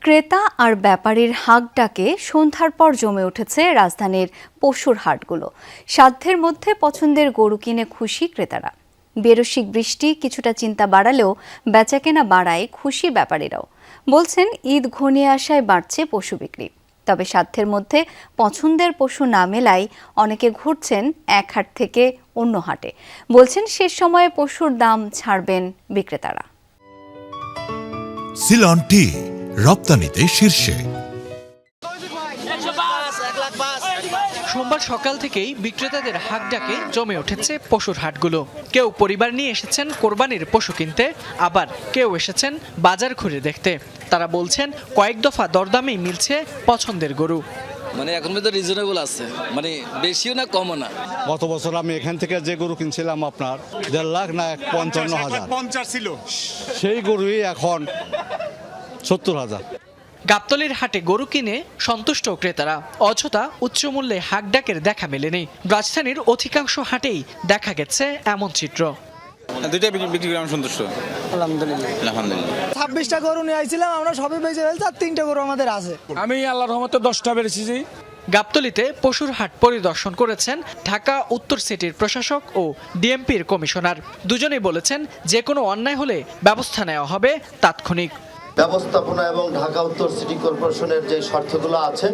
ক্রেতা আর ব্যাপারীর হাঁক ডাকে সন্ধ্যার পর জমে উঠেছে রাজধানীর পশুর হাটগুলো। সাধ্যের মধ্যে পছন্দের গরু কিনে খুশি ক্রেতারা। বেরসিক বৃষ্টি কিছুটা চিন্তা বাড়ালেও বেচাকেনা বাড়ায় খুশি ব্যাপারীরাও। বলছেন ঈদ ঘনিয়ে আসায় বাড়ছে পশু বিক্রি। তবে সাধ্যের মধ্যে পছন্দের পশু না মেলায় অনেকে ঘুরছেন এক হাট থেকে অন্য হাটে। বলছেন শেষ সময়ে পশুর দাম ছাড়বেন বিক্রেতারা। সিলন টি রপ্তানিতে শীর্ষে। সোমবার সকাল থেকেই বিক্রেতাদের হাঁক ডাকে জমে উঠেছে পশুর হাটগুলো। কেউ পরিবার নিয়ে এসেছেন কোরবানির পশু কিনতে, আবার কেউ এসেছেন বাজার ঘুরে দেখতে। তারা বলছেন কয়েক দফা দরদামেই মিলছে পছন্দের গরু। মানে এখন তো রিজনেবল আছে, মানে বেশিও না কমও না। গত বছর আমি এখান থেকে যে গরু কিনছিলাম আপনার 1.5 লাখ না 55,000 ছিল, সেই গরুই এখন 70,000। গাবতলীর হাটে গরু কিনে সন্তুষ্ট ক্রেতারা। অযথা উচ্চ মূল্যে হাঁক ডাকের দেখা মেলেনি। রাজধানীর অধিকাংশ হাটেই দেখা গেছে এমন চিত্র। দুইটা বিক্রি করে আমি সন্তুষ্ট, আলহামদুলিল্লাহ। 26টা গরু নিয়ে আইছিলাম, আমরা সবই বেঁচে ফেলছি, আর 3টে গরু আমাদের আছে। আমি আল্লাহর রহমতে 10টা বেরেছি। গাবতলীতে পশুর হাট পরিদর্শন করেছেন ঢাকা উত্তর সিটির প্রশাসক ও ডিএমপির কমিশনার। দুজনেই বলেছেন যে কোনো অন্যায় হলে ব্যবস্থা নেওয়া হবে তাৎক্ষণিক। ব্যবস্থাপনা এবং ঢাকা উত্তর সিটি কর্পোরেশনের যে শর্তগুলো আছে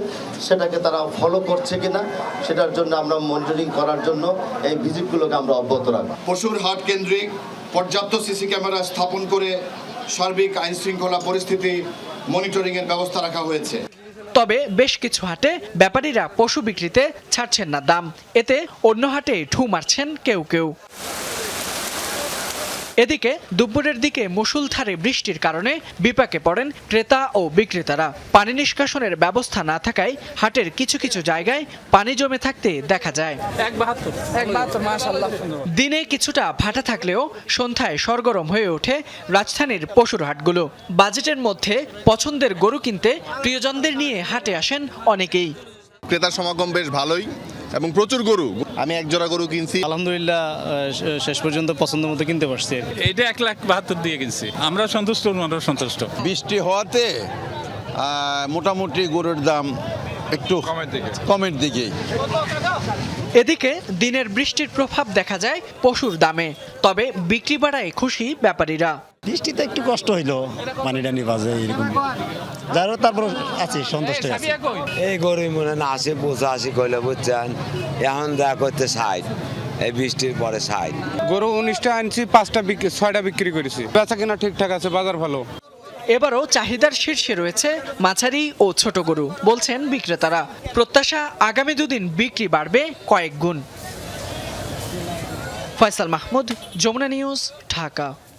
সেটাকে তারা ফলো করছে কিনা সেটার জন্য আমরা মনিটরিং করার জন্য এই ভিজিটগুলোকে আমরা অব্যাহত রাখব। পশুর হাট কেন্দ্রিক পর্যাপ্ত সিসি ক্যামেরা স্থাপন করে সার্বিক আইন শৃঙ্খলা পরিস্থিতি মনিটরিংয়ের ব্যবস্থা রাখা হয়েছে। তবে বেশ কিছু হাটে ব্যাপারীরা পশু বিক্রিতে ছাড়ছেন না দাম। এতে অন্য হাটে ঠু মারছেন কেউ কেউ। এদিকে দুপুরের দিকে মুষলধারে বৃষ্টির কারণে বিপাকে পড়েন ক্রেতা ও বিক্রেতারা। পানি নিষ্কাশনের ব্যবস্থা না থাকায় হাটের কিছু কিছু জায়গায় পানি জমে থাকতে দেখা যায়। 1.72 মাশাআল্লাহ। দিনে কিছুটা ভাটা থাকলেও সন্ধ্যায় সরগরম হয়ে ওঠে রাজধানীর পশুর হাটগুলো। বাজেটের মধ্যে পছন্দের গরু কিনতে প্রিয়জনদের নিয়ে হাটে আসেন অনেকেই। ক্রেতার সমাগম বেশ ভালোই এবং প্রচুর গরু। আমি এক জোড়া গরু কিনছি, আলহামদুলিল্লাহ শেষ পর্যন্ত পছন্দ মতো কিনতে পারছি। এটা 1,72,000 দিয়ে কিনছি। আমরা সন্তুষ্ট, ওনারা সন্তুষ্ট। বৃষ্টি হওয়াতে মোটামুটি গরুর দাম একটু কমের দিকে। এদিকে দিনের বৃষ্টির প্রভাব দেখা যায় পশুর দামে। তবে বিক্রি বাড়ায় খুশি ব্যাপারীরা। বৃষ্টিতে একটু কষ্ট হইলো, পানিটা নিবাজে এরকম, যারও তারপর আছে সন্তুষ্ট আছে। এই গরু মনে না আসে 85 কইলে বুঝছেন, এখন দেখা করতে 60, এই বৃষ্টির পরে 60। গরু 19টা আনছি, 6টা বিক্রি করেছি। বেচা কিনা ঠিকঠাক আছে, বাজার ভালো। এবারও চাহিদার শীর্ষে রয়েছে মাঝারি ও ছোট গরু, বলছেন বিক্রেতারা। প্রত্যাশা আগামী দুদিন বিক্রি বাড়বে কয়েক গুণ। ফয়সাল মাহমুদ, যমুনা নিউজ, ঢাকা।